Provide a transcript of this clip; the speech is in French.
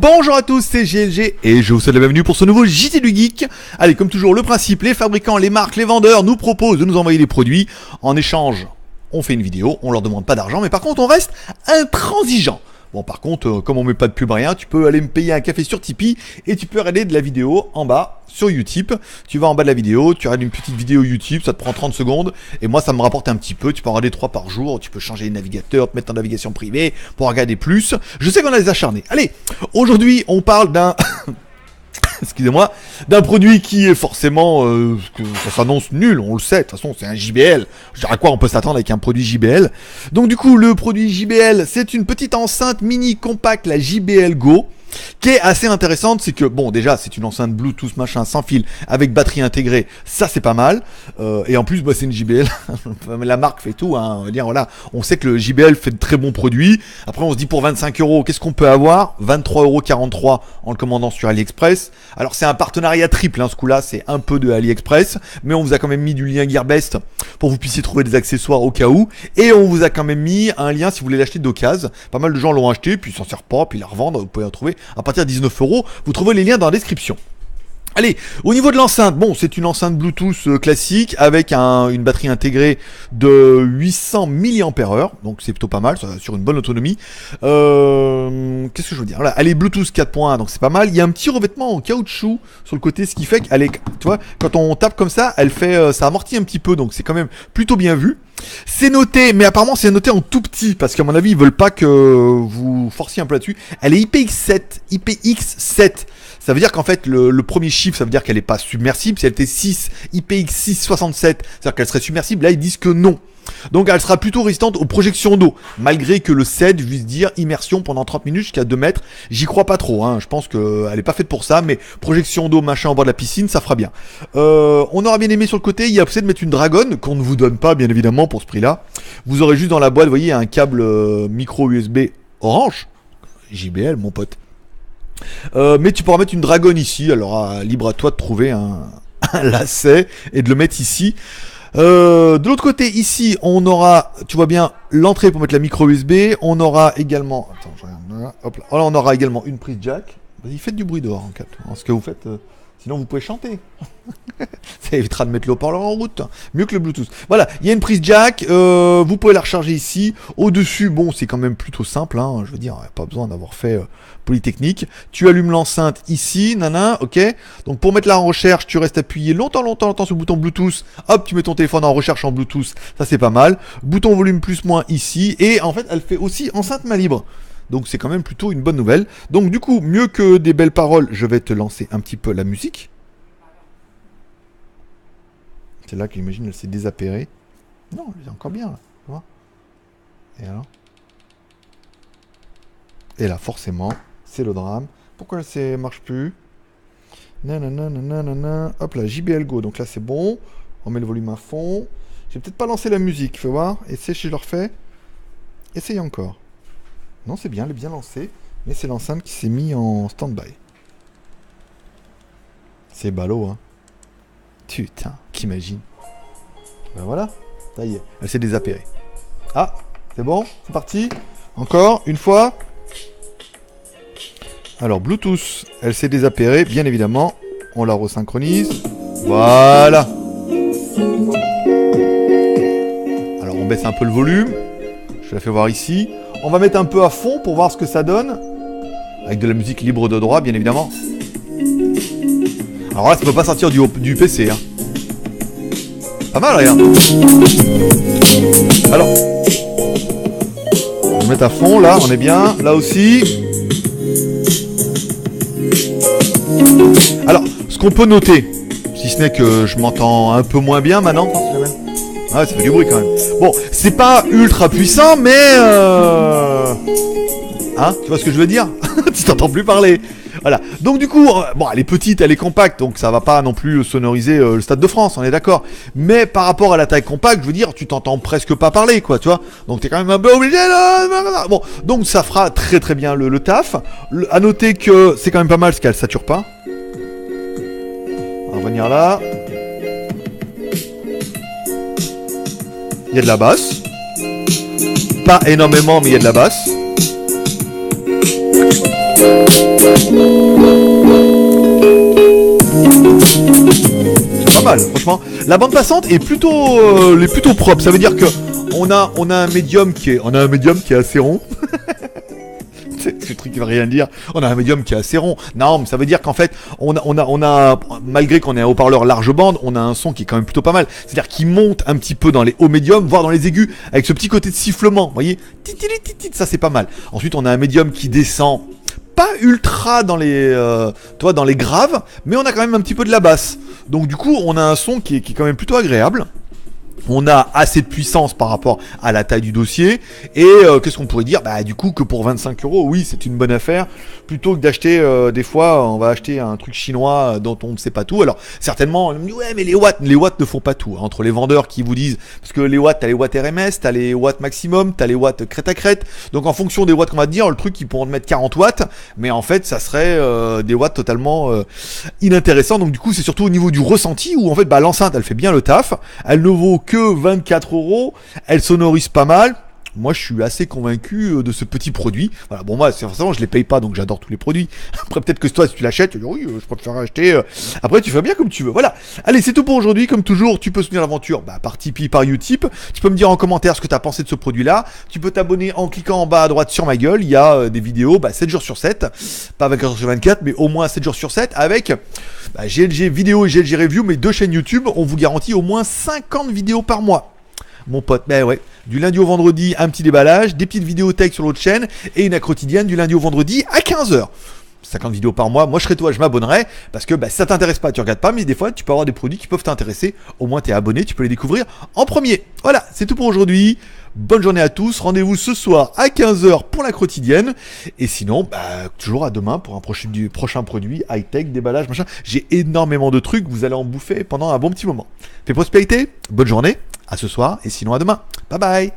Bonjour à tous, c'est GLG et je vous souhaite la bienvenue pour ce nouveau JT du Geek. Allez, comme toujours, le principe, les fabricants, les marques, les vendeurs nous proposent de nous envoyer des produits. En échange, on fait une vidéo, on leur demande pas d'argent, mais par contre, on reste intransigeant. Bon, par contre, comme on met pas de pub rien, tu peux aller me payer un café sur Tipeee et tu peux regarder de la vidéo en bas sur Utip. Tu vas en bas de la vidéo, tu regardes une petite vidéo Utip, ça te prend 30 secondes et moi ça me rapporte un petit peu. Tu peux en regarder 3 par jour, tu peux changer les navigateurs, te mettre en navigation privée pour regarder plus. Je sais qu'on a des acharnés. Allez, aujourd'hui on parle d'un... excusez-moi, d'un produit qui est forcément, ça s'annonce nul, on le sait, de toute façon c'est un JBL, je dirais à quoi on peut s'attendre avec un produit JBL. Donc du coup le produit JBL c'est une petite enceinte mini compacte, la JBL Go, qui est assez intéressante. C'est que bon, déjà c'est une enceinte Bluetooth machin sans fil avec batterie intégrée, ça c'est pas mal, et en plus bah, c'est une JBL, la marque fait tout, hein. On va dire, voilà, on sait que le JBL fait de très bons produits. Après on se dit pour 25 €, qu'est-ce qu'on peut avoir? 23,43 € en le commandant sur AliExpress. Alors c'est un partenariat triple, hein, ce coup là c'est un peu de AliExpress, mais on vous a quand même mis du lien Gearbest pour que vous puissiez trouver des accessoires au cas où, et on vous a quand même mis un lien si vous voulez l'acheter d'occasion. Pas mal de gens l'ont acheté, puis ils s'en servent pas, puis ils la revendent, vous pouvez la trouver à partir de 19 €, vous trouvez les liens dans la description. Allez, au niveau de l'enceinte, bon, c'est une enceinte Bluetooth classique avec une batterie intégrée de 800 mAh, donc c'est plutôt pas mal, ça assure une bonne autonomie. Qu'est-ce que je veux dire? Voilà, elle est Bluetooth 4.1, donc c'est pas mal. Il y a un petit revêtement en caoutchouc sur le côté, ce qui fait qu'elle est, tu vois, quand on tape comme ça, elle fait, ça amortit un petit peu, donc c'est quand même plutôt bien vu. C'est noté, mais apparemment c'est noté en tout petit, parce qu'à mon avis ils veulent pas que vous forciez un peu là-dessus. Elle est IPX7. Ça veut dire qu'en fait le premier chiffre, ça veut dire qu'elle est pas submersible. Si elle était 6, IPX667, c'est-à-dire qu'elle serait submersible. Là ils disent que non. Donc elle sera plutôt résistante aux projections d'eau, malgré que le 7 vise dire immersion pendant 30 minutes jusqu'à 2 mètres. J'y crois pas trop, hein. Je pense qu'elle est pas faite pour ça, mais projection d'eau machin au bord de la piscine, ça fera bien. On aura bien aimé sur le côté, il y a possibilité de mettre une dragonne, qu'on ne vous donne pas bien évidemment pour ce prix-là. Vous aurez juste dans la boîte, vous voyez, un câble micro USB orange, JBL mon pote. Mais tu pourras mettre une dragonne ici, alors libre à toi de trouver un lacet et de le mettre ici. De l'autre côté ici on aura, tu vois bien, l'entrée pour mettre la micro USB. On aura également, attends, je regarde là, hop là. Oh, là on aura également une prise jack. Vas-y, faites du bruit dehors en cas, ce que vous faites, sinon vous pouvez chanter. Ça évitera de mettre le haut-parleur en route, mieux que le Bluetooth. Voilà, il y a une prise jack, vous pouvez la recharger ici. Au-dessus, bon, c'est quand même plutôt simple, hein, je veux dire, pas besoin d'avoir fait Polytechnique. Tu allumes l'enceinte ici, nana, ok. Donc pour mettre là en recherche, tu restes appuyé longtemps sur le bouton Bluetooth. Hop, tu mets ton téléphone en recherche en Bluetooth, ça c'est pas mal. Bouton volume plus moins ici, et en fait, elle fait aussi enceinte main libre. Donc c'est quand même plutôt une bonne nouvelle. Donc du coup, mieux que des belles paroles, je vais te lancer un petit peu la musique. C'est là que j'imagine elle s'est désappairée. Non, elle est encore bien là. Tu vois. Et alors? Et là, forcément, c'est le drame. Pourquoi elle marche plus? Nanana. Hop là, JBL Go. Donc là, c'est bon. On met le volume à fond. J'ai peut-être pas lancé la musique. Fais voir. Essaye si je le refais. Essaye encore. Non, c'est bien. Elle est bien lancée. Mais c'est l'enceinte qui s'est mis en stand-by. C'est ballot, hein. Putain, qu'imagine. Ben voilà, ça y est, elle s'est désappairée. Ah, c'est bon, c'est parti. Encore, une fois. Alors, Bluetooth, elle s'est désappairée, bien évidemment. On la resynchronise. Voilà. Alors, on baisse un peu le volume. Je la fais voir ici. On va mettre un peu à fond pour voir ce que ça donne. Avec de la musique libre de droit, bien évidemment. Alors là, ça peut pas sortir du PC, hein. Pas mal, regarde. Alors, on va mettre à fond, là, on est bien. Là aussi. Alors, ce qu'on peut noter, si ce n'est que je m'entends un peu moins bien maintenant. Ah ouais, ça fait du bruit quand même. Bon, c'est pas ultra puissant, mais... Hein, tu vois ce que je veux dire? Tu t'entends plus parler. Voilà, donc du coup, bon, elle est petite, elle est compacte, donc ça va pas non plus sonoriser le Stade de France, on est d'accord. Mais par rapport à la taille compacte, je veux dire, tu t'entends presque pas parler, quoi, tu vois. Donc t'es quand même un peu obligé de... Bon, donc ça fera très très bien le taf. À noter que c'est quand même pas mal, parce qu'elle sature pas. On va venir là. Il y a de la basse. Pas énormément, mais il y a de la basse. Pas mal, franchement. La bande passante est plutôt, plutôt propre. Ça veut dire que on a un médium qui est assez rond. Ce truc qui veut rien dire. On a un médium qui est assez rond. Non, mais ça veut dire qu'en fait, on a, malgré qu'on ait un haut-parleur large bande, on a un son qui est quand même plutôt pas mal. C'est-à-dire qu'il monte un petit peu dans les hauts médiums, voire dans les aigus, avec ce petit côté de sifflement. Vous voyez, ça c'est pas mal. Ensuite, on a un médium qui descend pas ultra dans les, dans les graves, mais on a quand même un petit peu de la basse. Donc du coup, on a un son qui est quand même plutôt agréable. On a assez de puissance par rapport à la taille du dossier. Et qu'est-ce qu'on pourrait dire? Bah du coup que pour 25 €, oui, c'est une bonne affaire. Plutôt que d'acheter, des fois, on va acheter un truc chinois dont on ne sait pas tout. Alors certainement, on me dit ouais, mais les watts ne font pas tout. Entre les vendeurs qui vous disent, parce que les watts, t'as les watts RMS, t'as les watts maximum, t'as les watts crête à crête. Donc en fonction des watts qu'on va te dire, le truc ils pourront te mettre 40 watts, mais en fait ça serait des watts totalement inintéressants. Donc du coup c'est surtout au niveau du ressenti où en fait l'enceinte elle fait bien le taf. Elle ne vaut que 24 €, elle sonorise pas mal. Moi je suis assez convaincu de ce petit produit. Voilà, bon moi forcément je les paye pas donc j'adore tous les produits. Après peut-être que toi si tu l'achètes, tu dis oui je peux te faire acheter. Après tu fais bien comme tu veux. Voilà. Allez c'est tout pour aujourd'hui. Comme toujours tu peux soutenir l'aventure par Tipeee, par Utip. Tu peux me dire en commentaire ce que tu as pensé de ce produit là. Tu peux t'abonner en cliquant en bas à droite sur ma gueule. Il y a des vidéos 7 jours sur 7. Pas 24 jours sur 24 mais au moins 7 jours sur 7 avec GLG vidéo et GLG review, mes deux chaînes YouTube. On vous garantit au moins 50 vidéos par mois. Mon pote, ouais, du lundi au vendredi, un petit déballage, des petites vidéos tech sur l'autre chaîne et une quotidienne du lundi au vendredi à 15h. 50 vidéos par mois, moi je serais toi, je m'abonnerais parce que si ça t'intéresse pas, tu regardes pas, mais des fois tu peux avoir des produits qui peuvent t'intéresser. Au moins t'es abonné, tu peux les découvrir en premier. Voilà, c'est tout pour aujourd'hui. Bonne journée à tous, rendez-vous ce soir à 15h pour la quotidienne. Et sinon, toujours à demain pour un prochain produit, high-tech, déballage, machin. J'ai énormément de trucs, vous allez en bouffer pendant un bon petit moment. Fais prospérité, bonne journée, à ce soir et sinon à demain. Bye bye.